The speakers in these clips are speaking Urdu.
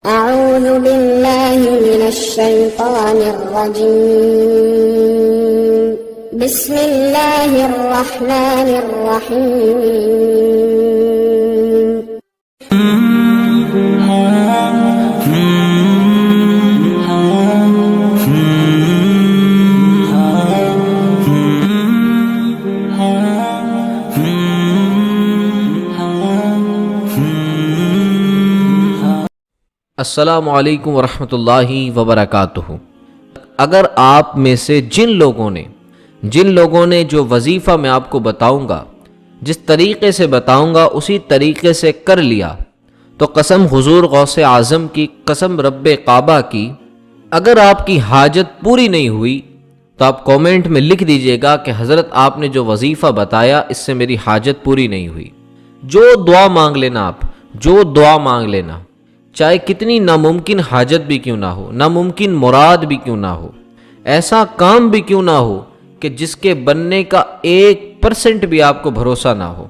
أعوذ بالله من الشيطان الرجيم بسم الله الرحمن الرحيم السلام علیکم ورحمۃ اللہ وبرکاتہ۔ اگر آپ میں سے جن لوگوں نے جو وظیفہ میں آپ کو بتاؤں گا، جس طریقے سے بتاؤں گا اسی طریقے سے کر لیا، تو قسم حضور غوث اعظم کی، قسم رب کعبہ کی، اگر آپ کی حاجت پوری نہیں ہوئی تو آپ کومنٹ میں لکھ دیجئے گا کہ حضرت آپ نے جو وظیفہ بتایا اس سے میری حاجت پوری نہیں ہوئی۔ جو دعا مانگ لینا، آپ جو دعا مانگ لینا، چاہے کتنی ناممکن حاجت بھی کیوں نہ ہو، ناممکن مراد بھی کیوں نہ ہو، ایسا کام بھی کیوں نہ ہو کہ جس کے بننے کا 1% بھی آپ کو بھروسہ نہ ہو،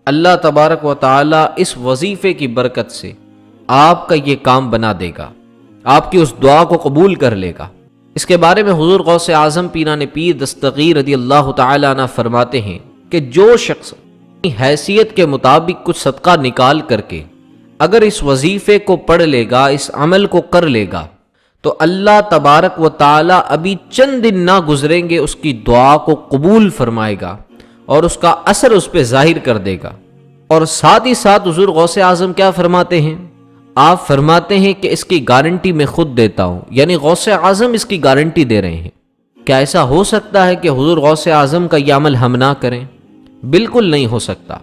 اللہ تبارک و تعالی اس وظیفے کی برکت سے آپ کا یہ کام بنا دے گا، آپ کی اس دعا کو قبول کر لے گا۔ اس کے بارے میں حضور غوث اعظم پیران پیر دستگیر رضی اللہ تعالی عنہ فرماتے ہیں کہ جو شخص اپنی حیثیت کے مطابق کچھ صدقہ نکال کر کے اگر اس وظیفے کو پڑھ لے گا، اس عمل کو کر لے گا، تو اللہ تبارک و تعالی ابھی چند دن نہ گزریں گے اس کی دعا کو قبول فرمائے گا اور اس کا اثر اس پہ ظاہر کر دے گا۔ اور ساتھ ہی ساتھ حضور غوث اعظم کیا فرماتے ہیں؟ آپ فرماتے ہیں کہ اس کی گارنٹی میں خود دیتا ہوں، یعنی غوث اعظم اس کی گارنٹی دے رہے ہیں۔ کیا ایسا ہو سکتا ہے کہ حضور غوث اعظم کا یہ عمل ہم نہ کریں؟ بالکل نہیں ہو سکتا۔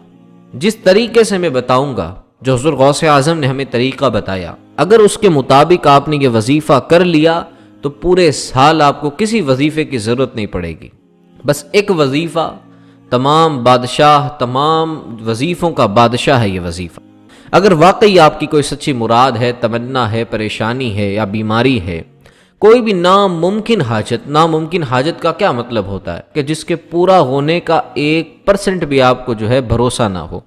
جس طریقے سے میں بتاؤں گا، جو حضور غوث اعظم نے ہمیں طریقہ بتایا، اگر اس کے مطابق آپ نے یہ وظیفہ کر لیا تو پورے سال آپ کو کسی وظیفے کی ضرورت نہیں پڑے گی۔ بس ایک وظیفہ، تمام وظیفوں کا بادشاہ ہے یہ وظیفہ۔ اگر واقعی آپ کی کوئی سچی مراد ہے، تمنا ہے، پریشانی ہے یا بیماری ہے، کوئی بھی ناممکن حاجت کا کیا مطلب ہوتا ہے کہ جس کے پورا ہونے کا 1% بھی آپ کو جو ہے بھروسہ نہ ہو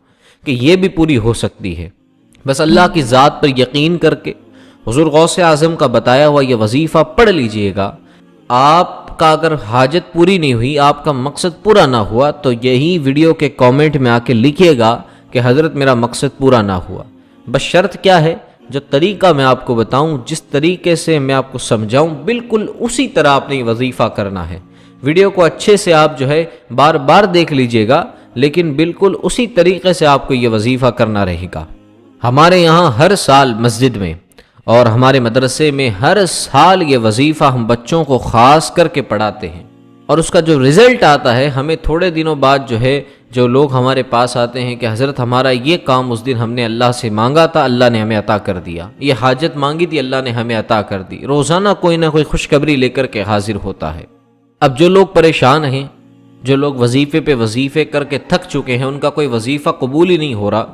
کہ یہ بھی پوری ہو سکتی ہے، بس اللہ کی ذات پر یقین کر کے حضور غوث اعظم کا بتایا ہوا یہ وظیفہ پڑھ لیجئے گا۔ آپ کا اگر حاجت پوری نہیں ہوئی، آپ کا مقصد پورا نہ ہوا، تو یہی ویڈیو کے کامنٹ میں آ کے لکھیے گا کہ حضرت میرا مقصد پورا نہ ہوا۔ بس شرط کیا ہے؟ جو طریقہ میں آپ کو بتاؤں، جس طریقے سے میں آپ کو سمجھاؤں، بالکل اسی طرح آپ نے یہ وظیفہ کرنا ہے۔ ویڈیو کو اچھے سے آپ جو ہے بار بار دیکھ لیجئے گا، لیکن بالکل اسی طریقے سے آپ کو یہ وظیفہ کرنا رہے گا۔ ہمارے یہاں ہر سال مسجد میں اور ہمارے مدرسے میں ہر سال یہ وظیفہ ہم بچوں کو خاص کر کے پڑھاتے ہیں، اور اس کا جو رزلٹ آتا ہے، ہمیں تھوڑے دنوں بعد جو لوگ ہمارے پاس آتے ہیں کہ حضرت ہمارا یہ کام اس دن ہم نے اللہ سے مانگا تھا، اللہ نے ہمیں عطا کر دیا، یہ حاجت مانگی تھی، اللہ نے ہمیں عطا کر دی۔ روزانہ کوئی نہ کوئی خوشخبری لے کر کے حاضر ہوتا ہے۔ اب جو لوگ پریشان ہیں، جو لوگ وظیفے پہ وظیفے کر کے تھک چکے ہیں، ان کا کوئی وظیفہ قبول ہی نہیں ہو رہا،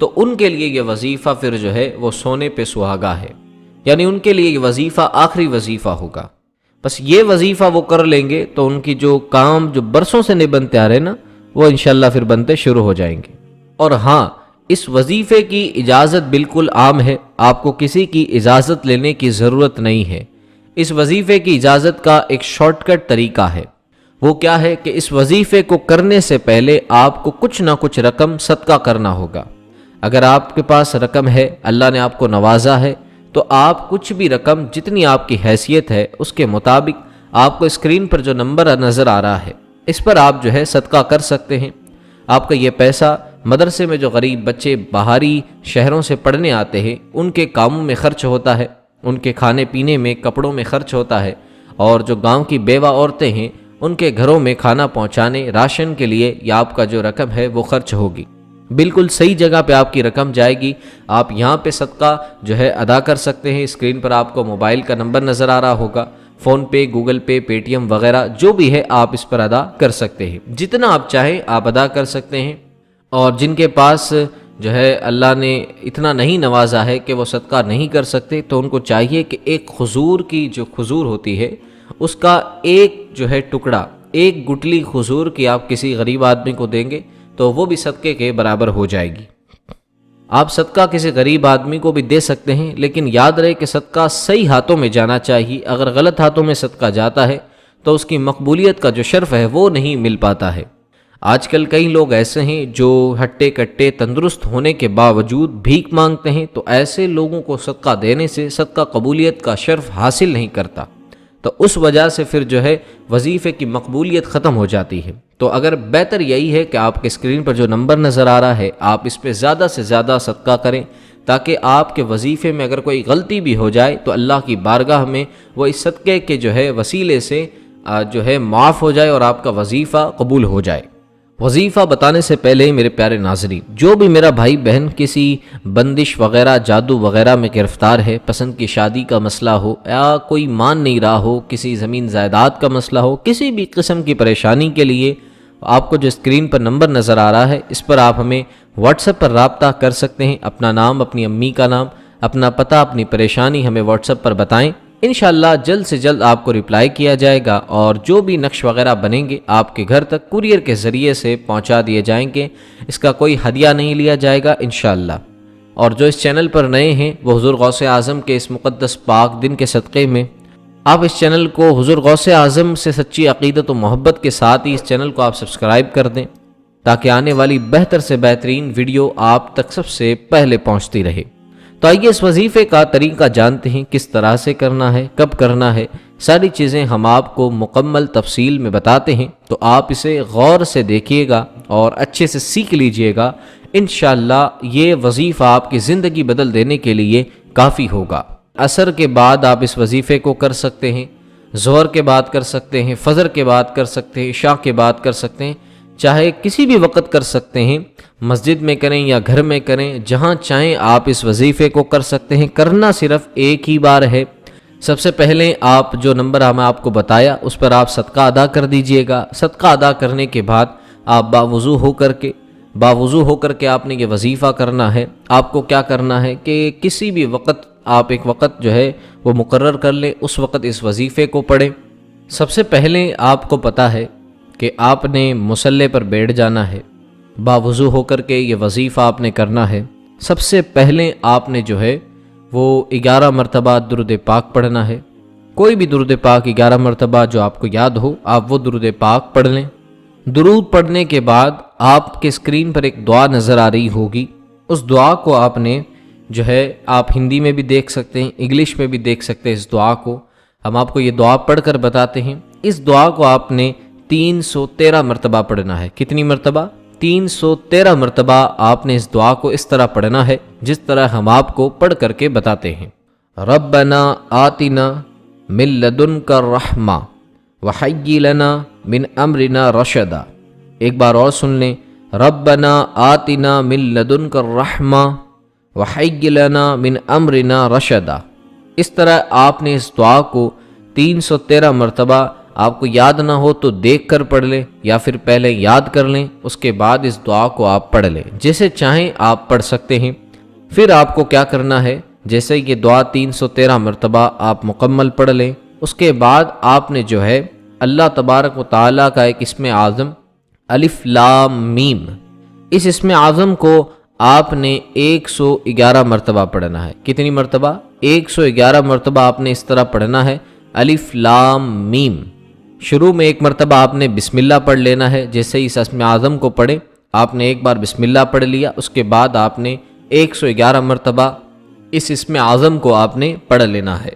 تو ان کے لیے یہ وظیفہ پھر جو ہے وہ سونے پہ سہاگا ہے، یعنی ان کے لیے یہ وظیفہ آخری وظیفہ ہوگا۔ بس یہ وظیفہ وہ کر لیں گے تو ان کی جو کام جو برسوں سے نہیں بنتے آ رہے نا، وہ انشاءاللہ پھر بنتے شروع ہو جائیں گے۔ اور ہاں، اس وظیفے کی اجازت بالکل عام ہے، آپ کو کسی کی اجازت لینے کی ضرورت نہیں ہے۔ اس وظیفے کی اجازت کا ایک شارٹ کٹ طریقہ ہے۔ وہ کیا ہے کہ اس وظیفے کو کرنے سے پہلے آپ کو کچھ نہ کچھ رقم صدقہ کرنا ہوگا۔ اگر آپ کے پاس رقم ہے، اللہ نے آپ کو نوازا ہے، تو آپ کچھ بھی رقم، جتنی آپ کی حیثیت ہے اس کے مطابق، آپ کو اسکرین پر جو نمبر نظر آ رہا ہے اس پر آپ جو ہے صدقہ کر سکتے ہیں۔ آپ کا یہ پیسہ مدرسے میں جو غریب بچے باہری شہروں سے پڑھنے آتے ہیں، ان کے کاموں میں خرچ ہوتا ہے، ان کے کھانے پینے میں، کپڑوں میں خرچ ہوتا ہے، اور جو گاؤں کی بیوہ عورتیں ہیں ان کے گھروں میں کھانا پہنچانے، راشن کے لیے، یا آپ کا جو رقم ہے وہ خرچ ہوگی۔ بالکل صحیح جگہ پہ آپ کی رقم جائے گی۔ آپ یہاں پہ صدقہ جو ہے ادا کر سکتے ہیں۔ اسکرین پر آپ کو موبائل کا نمبر نظر آ رہا ہوگا، فون پے، گوگل پے، پے ٹی ایم وغیرہ جو بھی ہے آپ اس پر ادا کر سکتے ہیں، جتنا آپ چاہیں آپ ادا کر سکتے ہیں۔ اور جن کے پاس جو ہے اللہ نے اتنا نہیں نوازا ہے کہ وہ صدقہ نہیں کر سکتے، تو ان کو چاہیے کہ ایک کھجور کی جو کھجور ہوتی ہے اس کا ایک جو ہے ٹکڑا، ایک گٹلی کھجور کی آپ کسی غریب آدمی کو دیں گے تو وہ بھی صدقے کے برابر ہو جائے گی۔ آپ صدقہ کسی غریب آدمی کو بھی دے سکتے ہیں، لیکن یاد رہے کہ صدقہ صحیح ہاتھوں میں جانا چاہیے۔ اگر غلط ہاتھوں میں صدقہ جاتا ہے تو اس کی مقبولیت کا جو شرف ہے وہ نہیں مل پاتا ہے۔ آج کل کئی لوگ ایسے ہیں جو ہٹے کٹے تندرست ہونے کے باوجود بھیک مانگتے ہیں، تو ایسے لوگوں کو صدقہ دینے سے صدقہ قبولیت کا شرف حاصل نہیں کرتا، تو اس وجہ سے پھر جو ہے وظیفے کی مقبولیت ختم ہو جاتی ہے۔ تو اگر بہتر یہی ہے کہ آپ کے اسکرین پر جو نمبر نظر آ رہا ہے آپ اس پہ زیادہ سے زیادہ صدقہ کریں، تاکہ آپ کے وظیفے میں اگر کوئی غلطی بھی ہو جائے تو اللہ کی بارگاہ میں وہ اس صدقے کے جو ہے وسیلے سے جو ہے معاف ہو جائے اور آپ کا وظیفہ قبول ہو جائے۔ وظیفہ بتانے سے پہلے میرے پیارے ناظرین، جو بھی میرا بھائی بہن کسی بندش وغیرہ جادو وغیرہ میں گرفتار ہے، پسند کی شادی کا مسئلہ ہو یا کوئی مان نہیں رہا ہو، کسی زمین جائیداد کا مسئلہ ہو، کسی بھی قسم کی پریشانی کے لیے آپ کو جو اسکرین پر نمبر نظر آ رہا ہے اس پر آپ ہمیں واٹس ایپ پر رابطہ کر سکتے ہیں۔ اپنا نام، اپنی امی کا نام، اپنا پتہ، اپنی پریشانی ہمیں واٹس ایپ پر بتائیں، انشاءاللہ جلد سے جلد آپ کو رپلائی کیا جائے گا، اور جو بھی نقش وغیرہ بنیں گے آپ کے گھر تک کوریئر کے ذریعے سے پہنچا دیے جائیں گے۔ اس کا کوئی ہدیہ نہیں لیا جائے گا انشاءاللہ۔ اور جو اس چینل پر نئے ہیں وہ حضور غوث اعظم کے اس مقدس پاک دن کے صدقے میں آپ اس چینل کو حضور غوث اعظم سے سچی عقیدت و محبت کے ساتھ ہی اس چینل کو آپ سبسکرائب کر دیں، تاکہ آنے والی بہتر سے بہترین ویڈیو آپ تک سب سے پہلے پہنچتی رہے۔ تو آئیے اس وظیفے کا طریقہ جانتے ہیں، کس طرح سے کرنا ہے، کب کرنا ہے، ساری چیزیں ہم آپ کو مکمل تفصیل میں بتاتے ہیں، تو آپ اسے غور سے دیکھیے گا اور اچھے سے سیکھ لیجئے گا۔ انشاءاللہ یہ وظیفہ آپ کی زندگی بدل دینے کے لیے کافی ہوگا۔ عصر کے بعد آپ اس وظیفے کو کر سکتے ہیں، ظہر کے بعد کر سکتے ہیں، فجر کے بعد کر سکتے ہیں، عشاء کے بعد کر سکتے ہیں، چاہے کسی بھی وقت کر سکتے ہیں، مسجد میں کریں یا گھر میں کریں، جہاں چاہیں آپ اس وظیفے کو کر سکتے ہیں۔ کرنا صرف ایک ہی بار ہے۔ سب سے پہلے آپ جو نمبر میں آپ کو بتایا اس پر آپ صدقہ ادا کر دیجئے گا۔ صدقہ ادا کرنے کے بعد آپ باوضو ہو کر کے آپ نے یہ وظیفہ کرنا ہے۔ آپ کو کیا کرنا ہے کہ کسی بھی وقت آپ ایک وقت جو ہے وہ مقرر کر لیں، اس وقت اس وظیفے کو پڑھیں۔ سب سے پہلے آپ کو پتہ ہے کہ آپ نے مصلی پر بیٹھ جانا ہے، باوضو ہو کر کے یہ وظیفہ آپ نے کرنا ہے۔ سب سے پہلے آپ نے جو ہے وہ 11 مرتبہ درود پاک پڑھنا ہے۔ کوئی بھی درود پاک 11 مرتبہ جو آپ کو یاد ہو آپ وہ درود پاک پڑھ لیں۔ درود پڑھنے کے بعد آپ کے اسکرین پر ایک دعا نظر آ رہی ہوگی، اس دعا کو آپ نے جو ہے آپ ہندی میں بھی دیکھ سکتے ہیں، انگلش میں بھی دیکھ سکتے ہیں۔ اس دعا کو ہم آپ کو یہ دعا پڑھ کر بتاتے ہیں۔ اس دعا کو آپ نے 313 مرتبہ پڑھنا ہے۔ کتنی مرتبہ؟ 313 مرتبہ آپ نے اس دعا کو اس طرح پڑھنا ہے جس طرح ہم آپ کو پڑھ کر کے بتاتے ہیں۔ ربنا آتنا من لدنک الرحمہ وحی لنا من امرنا رشدا۔ ایک بار اور سن لیں، ربنا آتنا من لدنک الرحمہ وحی لنا من امرنا رشدا۔ اس طرح آپ نے اس دعا کو 313 مرتبہ، آپ کو یاد نہ ہو تو دیکھ کر پڑھ لیں یا پھر پہلے یاد کر لیں، اس کے بعد اس دعا کو آپ پڑھ لیں، جیسے چاہیں آپ پڑھ سکتے ہیں۔ پھر آپ کو کیا کرنا ہے، جیسے یہ دعا 313 مرتبہ آپ مکمل پڑھ لیں، اس کے بعد آپ نے جو ہے اللہ تبارک و تعالیٰ کا ایک اسم اعظم الف لام میم، اس اسم اعظم کو آپ نے 111 مرتبہ پڑھنا ہے۔ کتنی مرتبہ؟ 111 مرتبہ آپ نے اس طرح پڑھنا ہے، الف لام میم۔ شروع میں ایک مرتبہ آپ نے بسم اللہ پڑھ لینا ہے، جیسے اس اسم اعظم کو پڑھیں آپ نے ایک بار بسم اللہ پڑھ لیا، اس کے بعد آپ نے 111 مرتبہ اس اسم اعظم کو آپ نے پڑھ لینا ہے۔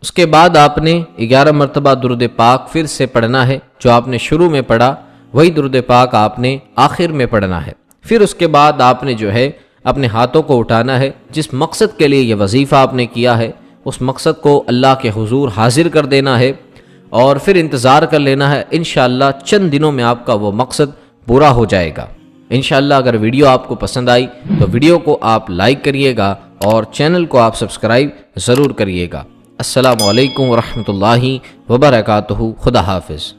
اس کے بعد آپ نے 11 مرتبہ درود پاک پھر سے پڑھنا ہے، جو آپ نے شروع میں پڑھا وہی درود پاک آپ نے آخر میں پڑھنا ہے۔ پھر اس کے بعد آپ نے جو ہے اپنے ہاتھوں کو اٹھانا ہے، جس مقصد کے لیے یہ وظیفہ آپ نے کیا ہے اس مقصد کو اللہ کے حضور حاضر کر دینا ہے، اور پھر انتظار کر لینا ہے۔ انشاءاللہ چند دنوں میں آپ کا وہ مقصد پورا ہو جائے گا۔ انشاءاللہ اگر ویڈیو آپ کو پسند آئی تو ویڈیو کو آپ لائک کریے گا اور چینل کو آپ سبسکرائب ضرور کریے گا۔ السلام علیکم ورحمۃ اللہ وبرکاتہ۔ خدا حافظ۔